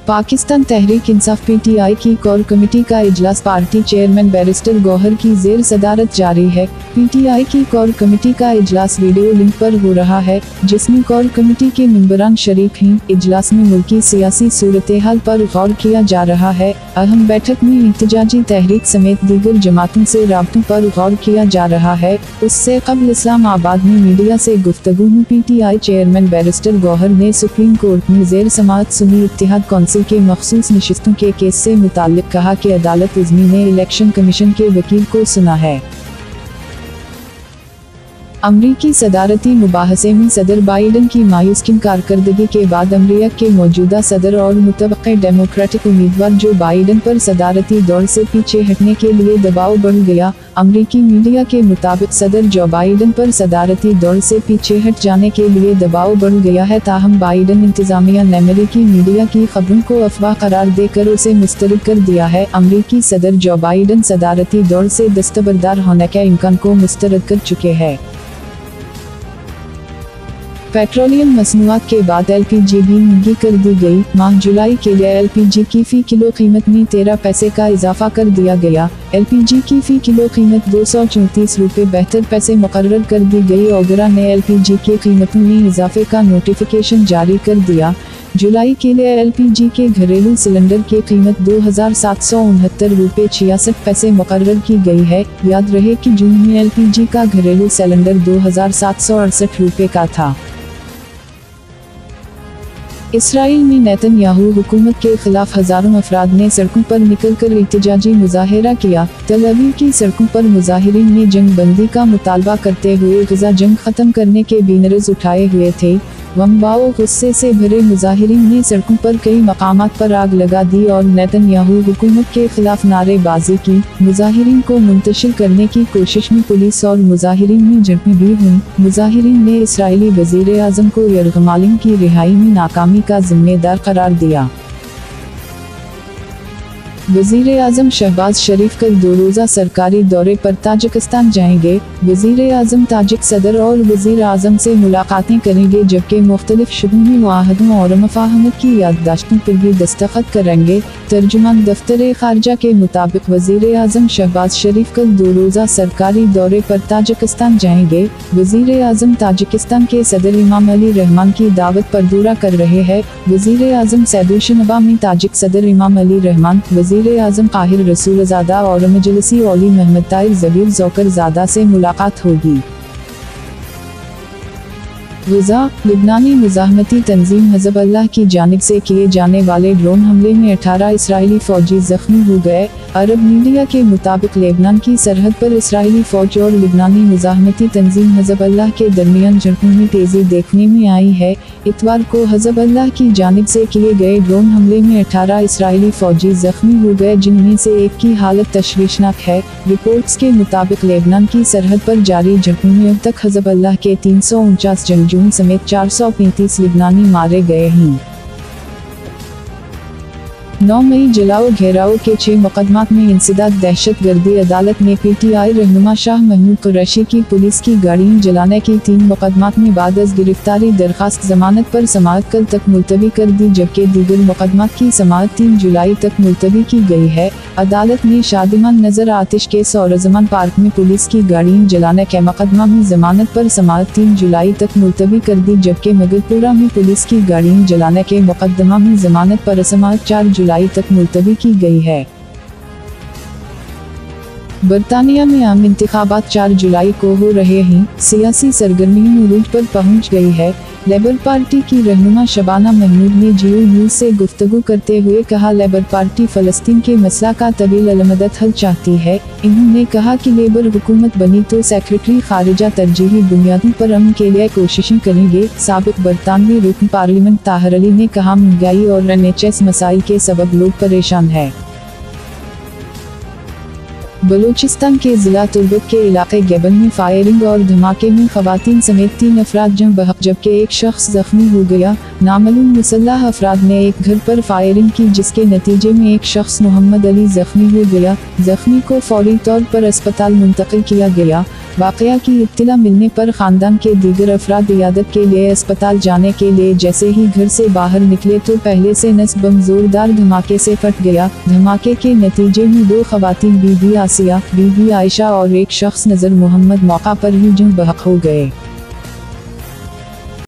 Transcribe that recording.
Pakistan Tehreek Insaf PTI की core committee का इजलास पार्टी चेयरमैन बैरिस्टर गौहर की जेर सदारत जारी है। पीटीआई की कोर कमेटी का इजलास वीडियो लिंक पर हो रहा है, जिसमें कोर कमेटी के मेंबरान शरीक हैं। इजलास में मुल्की सियासी सूरत-ए-हाल पर गौर किया जा रहा है। अहम बैठक में इhtजाजी तहरीक समेत दीगर जमातों से राब्तों पर गौर किया जा रहा है। उससे कबल इस्लामाबाद में मीडिया से गुफ्तगू में पीटीआई चेयरमैन बैरिस्टर गौहर ने सुप्रीम कोर्ट में जेर समाअत सुन्नी इत्तेहाद कौंसिल के मखसूस नशिस्तों के केस से मुताल्लिक कहा कि अदालत इज़्नी ने इलेक्शन कमीशन के वकील को सुना है। अमरीकी सदारती मुबाहसे में सदर बाइडन की मायूसकिन कारकर्दगी के बाद अमरीका के मौजूदा सदर और मुतवक्के डेमोक्रेटिक उम्मीदवार जो बाइडन पर सदारती दौड़ से पीछे हटने के लिए दबाव बढ़ गया। अमरीकी मीडिया के मुताबिक सदर जो बाइडन पर सदारती दौड़ से पीछे हट जाने के लिए दबाव बढ़ गया है। ताहम बाइडन इंतजामिया ने अमरीकी मीडिया की खबरों को अफवाह करार देकर उसे मुस्तरद कर दिया है। अमरीकी सदर जो बाइडन सदारती दौड़ से दस्तबरदार होने के इम्कान को मुस्तरद कर चुके हैं। पेट्रोलियम मसनूआत के बाद एलपीजी भी महंगी कर दी गई। माह जुलाई के लिए एलपीजी की फी किलो कीमत में 13 पैसे का इजाफा कर दिया गया। एलपीजी की फी किलो कीमत 234 रुपये 72 पैसे मुकर्रर कर दी गई। ओगरा ने एलपीजी की कीमतों में इजाफे का नोटिफिकेशन जारी कर दिया। जुलाई के लिए एलपीजी के घरेलू सिलेंडर की कीमत 2769 रुपये 66 पैसे मुकर्रर की गई है। याद रहे कि जून में एलपीजी का घरेलू सिलेंडर 2768 रुपये का था। इसराइल में नेतन्याहू हुकूमत के खिलाफ हजारों अफराद ने सड़कों पर निकलकर एहतजाजी मुजाहिरा किया। तल अवीव की सड़कों पर मुजाहिरीन ने जंग बंदी का मुतालबा करते हुए गजा जंग खत्म करने के बैनर्स उठाए हुए थे। वंबाओ गुस्से से भरे मुजाहिरीन ने सड़कों पर कई मकामात पर आग लगा दी और नेतन्याहू हुकूमत के खिलाफ नारेबाजी की। मुजाहिरीन को मुंतशिर करने की कोशिश में पुलिस और मुजाहिरीन में झड़पें भी हुई। मुजाहिरीन ने इसराइली वजीर आज़म को यरगमालिम की रिहाई में नाकामी का जिम्मेदार करार दिया। वज़ीर आज़म शहबाज शरीफ कल 2 रोज़ा सरकारी दौरे पर ताजिकिस्तान जाएंगे। वज़ीर आज़म ताजिक सदर और वज़ीर आज़म से मुलाकातें करेंगे, जबकि मुख्तलिफ शुबों मुआहदों और मफाहमत की याददाश्तों पर भी दस्तखत करेंगे। तर्जुमान दफ्तर खारजा के मुताबिक वज़ीर आज़म शहबाज शरीफ कल 2 रोज़ा सरकारी दौरे पर ताजिकिस्तान जाएंगे। वज़ीर आज़म ताजिकिस्तान के सदर इमाम अली रहमान की दावत पर दौरा कर रहे हैं। वज़ीर आज़म सैदुशनबा में ताजिक सदर इमाम अली रहमान, वज़ीर आज़म काहिर रसूलज़ादा और मजलिसी औली महमद ताहिर ज़बीर ज़ौकरज़ादा से मुलाकात होगी। गज़ा लिबनानी मुज़ाहमती तंजीम हिज़्बुल्लाह की जानिब से किए जाने वाले ड्रोन हमले में 18 इसराइली फ़ौजी ज़ख्मी हो गए। अरब मीडिया के मुताबिक लेबनान की सरहद पर इसराइली फ़ौज और लिबनानी मुज़ाहमती तंजीम हिज़्बुल्लाह के दरमियान झड़पों में तेज़ी देखने में आई है। इतवार को हिज़्बुल्लाह की जानिब से किए गए ड्रोन हमले में 18 इसराइली फ़ौजी ज़ख्मी हो गए, जिनमें से एक की हालत तशवीशनाक है। रिपोर्ट्स के मुताबिक लेबनान की सरहद पर जारी झड़पों में अब तक हिज़्बुल्लाह के 349 जंगजू समेत 435 लिबनानी मारे गए हैं। 9 मई जलाओ घेराव के 6 मुकदमात में इंसदाद दहशतगर्दी। अदालत ने पीटीआई रहनुमा शाह महमूद कुरैशी की पुलिस की गाड़ियां जलाने की 3 मुकदमात में बाद अज़ गिरफ्तारी दरखास्त जमानत पर समाअत कल तक मुलतवी कर दी, जबकि दीगर मुकदमात की समाअत 3 जुलाई तक मुलतवी की गई है। अदालत ने शादिमान नजर आतिश केस और रज़मान पार्क में पुलिस की गाड़ियां जलाने के मुकदमा में जमानत पर समाअत 3 जुलाई तक मुलतवी कर दी, जबकि मगरपुरा में पुलिस की गाड़ियां जलाने के मुकदमा में जमानत पर समाअत 4 जुलाई तक मुलतवी की गई है। बरतानिया में आम इंतखाबात 4 जुलाई को हो रहे हैं। सियासी सरगर्मियों उरूज पर पहुंच गई है। लेबर पार्टी की रहनुमा शबाना महमूद ने जियो न्यूज़ से गुफ्तगू करते हुए कहा, लेबर पार्टी फ़लस्तीन के मसला का तवील अलमदद हल चाहती है। इन्होंने कहा कि लेबर हुकूमत बनी तो सेक्रेटरी खारिजा तरजीही बुनियादों पर अमन के लिए कोशिशें करेंगे। साबिक बरतानवी रुकन पार्लियामेंट ताहिर अली ने कहा, महंगाई और NHS मसाइल के सबब लोग परेशान हैं। बलूचिस्तान के ज़िला तुर्बत के इलाके गेबन में फायरिंग और धमाके में ख़वातीन समेत 3 अफराद जम बहक, जबकि एक शख्स ज़ख्मी हो गया। नामालूम मुसल्लह अफराद ने एक घर पर फायरिंग की, जिसके नतीजे में एक शख्स मोहम्मद अली जख्मी हो गया। जख्मी को फौरी तौर पर अस्पताल मुंतकिल किया गया। वाक़या की इत्तला मिलने पर ख़ानदान के दीगर अफराद इयादत के लिए अस्पताल जाने के लिए जैसे ही घर से बाहर निकले तो पहले से नस बम जोरदार धमाके से फट गया। धमाके के नतीजे में 2 ख़वातीन, बीबी आसिया, बीबी आयशा और एक शख्स नज़र मोहम्मद मौका पर ही जम बहक हो गए।